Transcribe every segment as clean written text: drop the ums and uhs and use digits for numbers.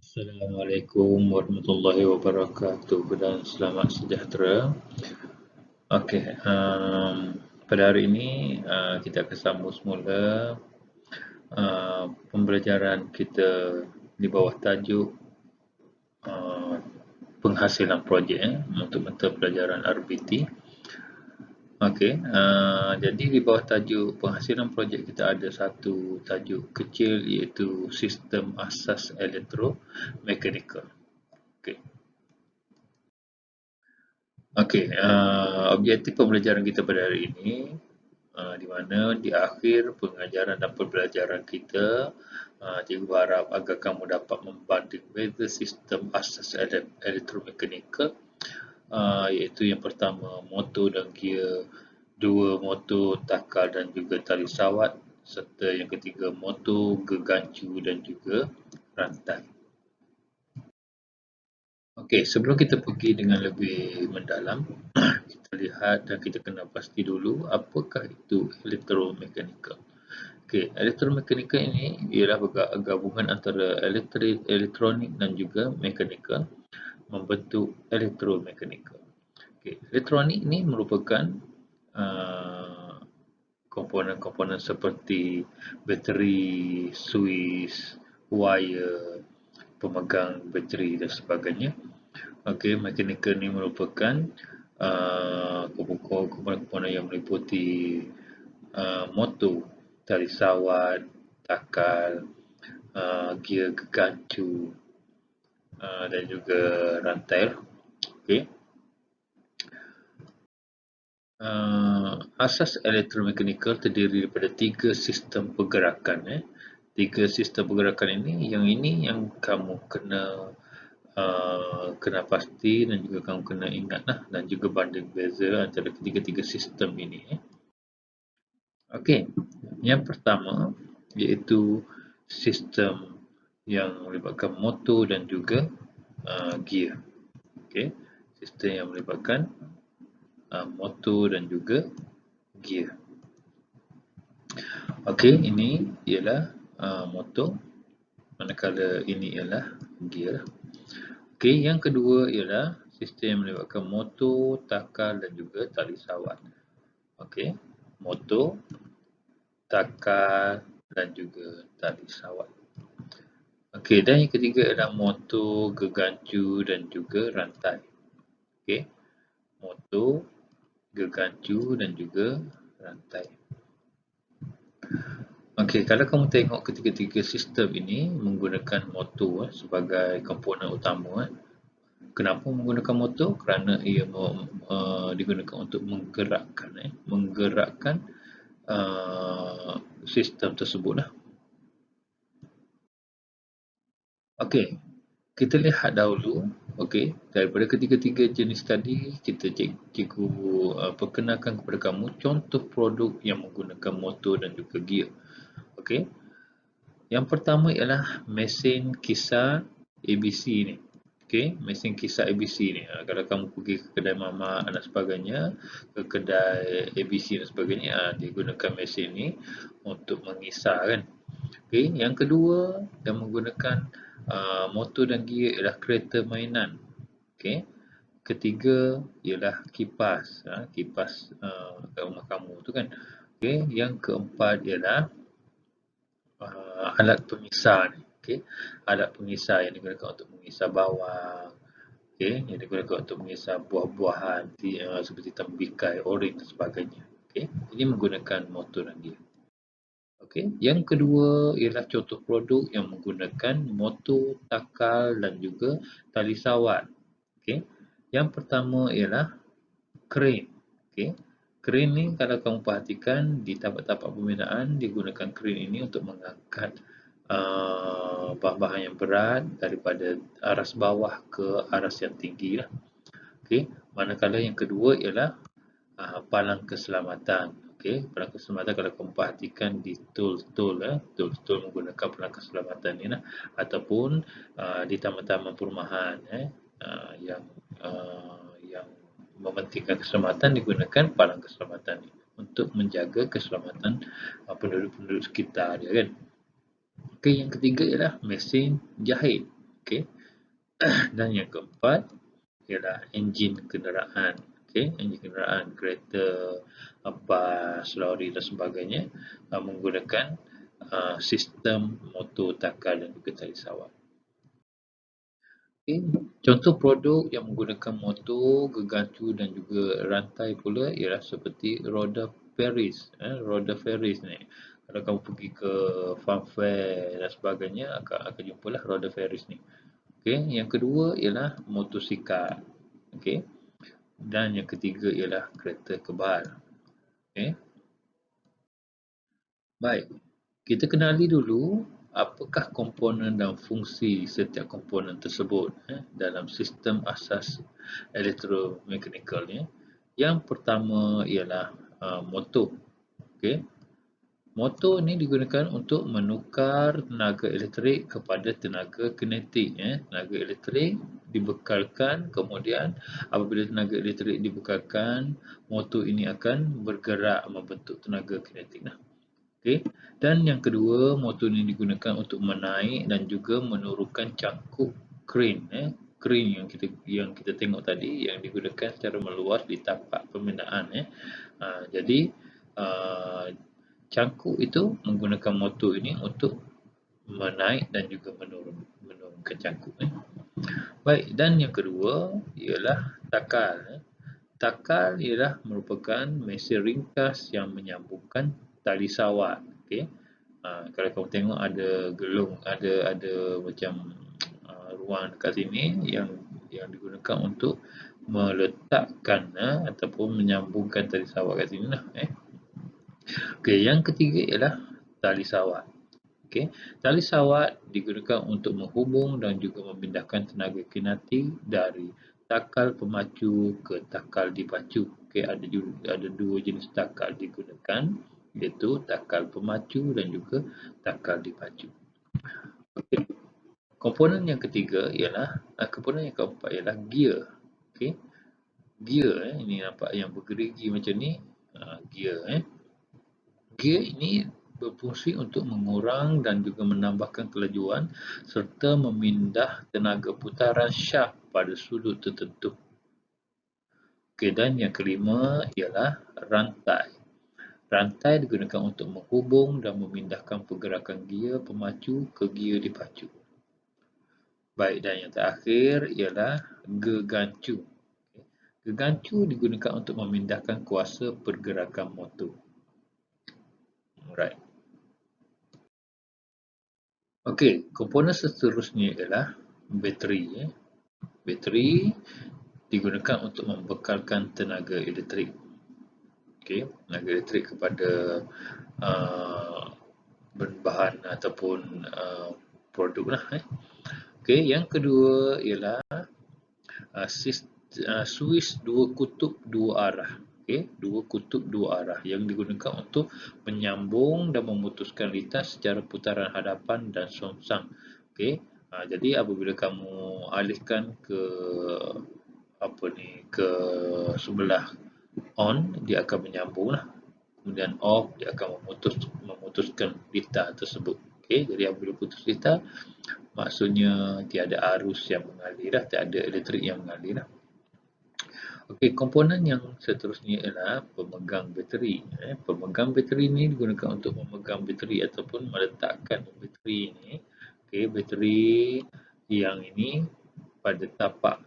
Assalamualaikum warahmatullahi wabarakatuh dan selamat sejahtera. Okey, pada hari ini kita akan sambung semula pembelajaran kita di bawah tajuk uh, penghasilan projek untuk mata pelajaran RBT. Okey, jadi di bawah tajuk penghasilan projek kita ada satu tajuk kecil iaitu sistem asas elektromekanikal. Okey. Okey, objektif pembelajaran kita pada hari ini di mana di akhir pengajaran dan pembelajaran kita, cikgu harap agar kamu dapat membanding beza sistem asas elektromekanikal, iaitu yang pertama motor dan gear, dua motor takal dan juga tali sawat, serta yang ketiga motor gegancu dan juga rantai. Okey, sebelum kita pergi dengan lebih mendalam, kita lihat dan kita kena pasti dulu apakah itu elektromekanikal. Okey, elektromekanikal ini ialah gabungan antara elektronik dan juga mekanikal membentuk elektromekanikal. Okey, elektronik ini merupakan uh, komponen-komponen seperti bateri, suis, wire, pemegang bateri dan sebagainya. Okey, mekanikal ini merupakan komponen-komponen yang meliputi motor, tali sawat, takal, gear gegancu dan juga rantai. Okey. Asas elektromekanikal terdiri daripada tiga sistem pergerakan. Tiga sistem pergerakan ini yang kamu kena pasti dan juga kamu kena ingat dan juga banding beza antara ketiga-tiga sistem ini. Okey, yang pertama iaitu sistem yang melibatkan motor dan juga gear. Okey, sistem yang melibatkan motor dan juga gear. Okey, ini ialah motor, manakala ini ialah gear. Okey, yang kedua ialah sistem yang melibatkan motor, takal dan juga tali sawat. Okey, motor, takal dan juga tali sawat. Okey, dan yang ketiga adalah motor, gegancu dan juga rantai. Okey, motor, gegancu dan juga rantai. Okey, kalau kamu tengok ketiga-tiga sistem ini menggunakan motor sebagai komponen utama. Kenapa menggunakan motor? Kerana ia digunakan untuk menggerakkan sistem tersebutlah. Okey, kita lihat dahulu. Okey, daripada ketiga-tiga jenis tadi, cikgu perkenalkan kepada kamu contoh produk yang menggunakan motor dan juga gear. Okey, yang pertama ialah mesin kisar ABC ni. Okey, mesin kisar ABC ni. Kalau kamu pergi ke kedai mamak dan sebagainya, ke kedai ABC dan sebagainya, dia gunakan mesin ni untuk mengisar kan. Okey, yang kedua yang menggunakan motor dan gear ialah kereta mainan. Okey, ketiga ialah kipas, kipas kat rumah kamu tu kan. Okey, yang keempat ialah alat pengisar ni. Okey, alat pengisar yang digunakan untuk mengisar bawang. Okey, yang digunakan untuk mengisar buah-buahan seperti tembikai, oren dan sebagainya. Okey, ini menggunakan motor dan gear. Okey, yang kedua ialah contoh produk yang menggunakan motor, takal dan juga tali sawat. Okey, yang pertama ialah kren. Okey, kren ni kalau kamu perhatikan di tapak-tapak pembinaan digunakan kren ini untuk mengangkat bahan-bahan yang berat daripada aras bawah ke aras yang tinggi lah. Okey, manakala yang kedua ialah palang keselamatan. Okey, palang keselamatan kalau kamu perhatikan di tol menggunakan palang keselamatan ni lah, ataupun di taman-taman perumahan yang mementingkan keselamatan digunakan palang keselamatan ni untuk menjaga keselamatan penduduk-penduduk sekitar dia kan. Okey, yang ketiga ialah mesin jahit. Okey. Dan yang keempat ialah enjin kenderaan. Okey, enjin kenderaan, kereta, bas, lori dan sebagainya menggunakan sistem motor takal dan juga tali sawat. Okay. Contoh produk yang menggunakan motor, gegancu dan juga rantai pula ialah seperti roda Ferris. Roda Ferris ni. Kalau kamu pergi ke farm fair dan sebagainya, akan jumpalah roda Ferris ni. Okay. Yang kedua ialah motosikal. Okay. Dan yang ketiga ialah kereta kebal. Okay. Baik. Kita kenali dulu apakah komponen dan fungsi setiap komponen tersebut dalam sistem asas elektromekanikal ni. Yang pertama ialah motor. Okey. Motor ni digunakan untuk menukar tenaga elektrik kepada tenaga kinetik. Tenaga elektrik dibekalkan, kemudian apabila tenaga elektrik dibekalkan, motor ini akan bergerak membentuk tenaga kinetik. Okay. Dan yang kedua, motor ini digunakan untuk menaik dan juga menurunkan cangkuk crane. Crane yang kita tengok tadi yang digunakan secara meluas di tapak pembinaan. Jadi cangkuk itu menggunakan motor ini untuk menaik dan juga menurunkan cangkuk. Baik, dan yang kedua ialah takal. Takal ialah merupakan mesin ringkas yang menyambungkan tali sawat. Okey. Kalau kamu tengok ada gelung, ada macam ruang dekat sini yang digunakan untuk meletakkan ataupun menyambungkan tali sawat kat sini lah. Okey, yang ketiga ialah tali sawat. Okey, tali sawat digunakan untuk menghubung dan juga memindahkan tenaga kinetik dari takal pemacu ke takal dipacu. Okey, ada dua jenis takal digunakan, iaitu takal pemacu dan juga takal dipacu. Okey. Komponen yang ketiga ialah komponen yang keempat ialah gear. Okey. Gear ini nampak yang bergerigi macam ni, gear. Gear ini berfungsi untuk mengurang dan juga menambahkan kelajuan serta memindah tenaga putaran syaft pada sudut tertentu. Okey, dan yang kelima ialah rantai. Rantai digunakan untuk menghubung dan memindahkan pergerakan gear pemacu ke gear dipacu. Baik, dan yang terakhir ialah gegancu. Gegancu digunakan untuk memindahkan kuasa pergerakan motor. Alright. Okey, komponen seterusnya ialah bateri. Bateri digunakan untuk membekalkan tenaga elektrik. Okey, tenaga elektrik kepada bahan ataupun produk lah. Okey, yang kedua ialah suis dua kutub dua arah. Okey, dua kutub dua arah yang digunakan untuk menyambung dan memutuskan litas secara putaran hadapan dan songsang. Okey, jadi apabila kamu alihkan ke ke sebelah on, dia akan menyambung lah. Kemudian off, dia akan memutuskan litar tersebut. Okey, jadi apabila putus litar, maksudnya tiada arus yang mengalir lah, tiada elektrik yang mengalir lah. Okey, komponen yang seterusnya ialah pemegang bateri. Pemegang bateri ini digunakan untuk memegang bateri ataupun meletakkan bateri ini. Okey, bateri yang ini pada tapak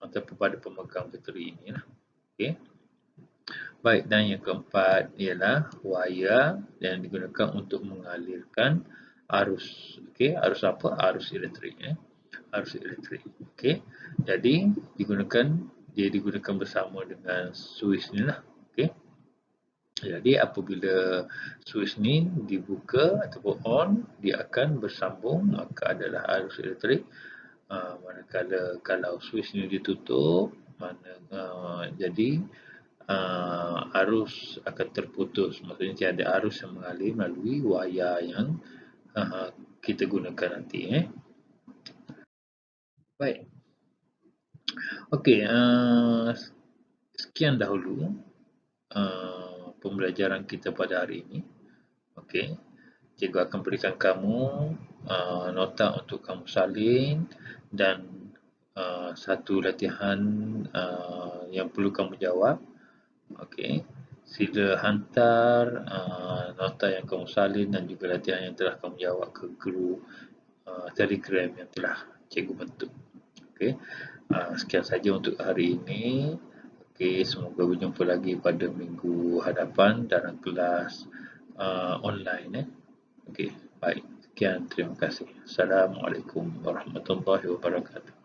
ataupun pada pemegang bateri ini lah. Okey. Baik, dan yang keempat ialah wayar yang digunakan untuk mengalirkan arus. Okey, arus apa? Arus elektrik. Arus elektrik. Okey. Jadi dia digunakan bersama dengan suis ni lah. Okey. Jadi apabila suis ni dibuka ataupun on, dia akan bersambung, maka adalah arus elektrik. Manakala kalau suis ni ditutup, jadi arus akan terputus. Maksudnya tiada arus yang mengalir melalui wayar yang kita gunakan nanti. Baik. Okey, sekian dahulu pembelajaran kita pada hari ini. Okey. Cikgu akan berikan kamu nota untuk kamu salin dan satu latihan yang perlu kamu jawab. Okey. Sila hantar nota yang kamu salin dan juga latihan yang telah kamu jawab ke grup Telegram yang telah cikgu bentuk. Okey. Sekian saja untuk hari ini. Okey, semoga berjumpa lagi pada minggu hadapan dalam kelas online. Okey, baik. Sekian, terima kasih. Assalamualaikum warahmatullahi wabarakatuh.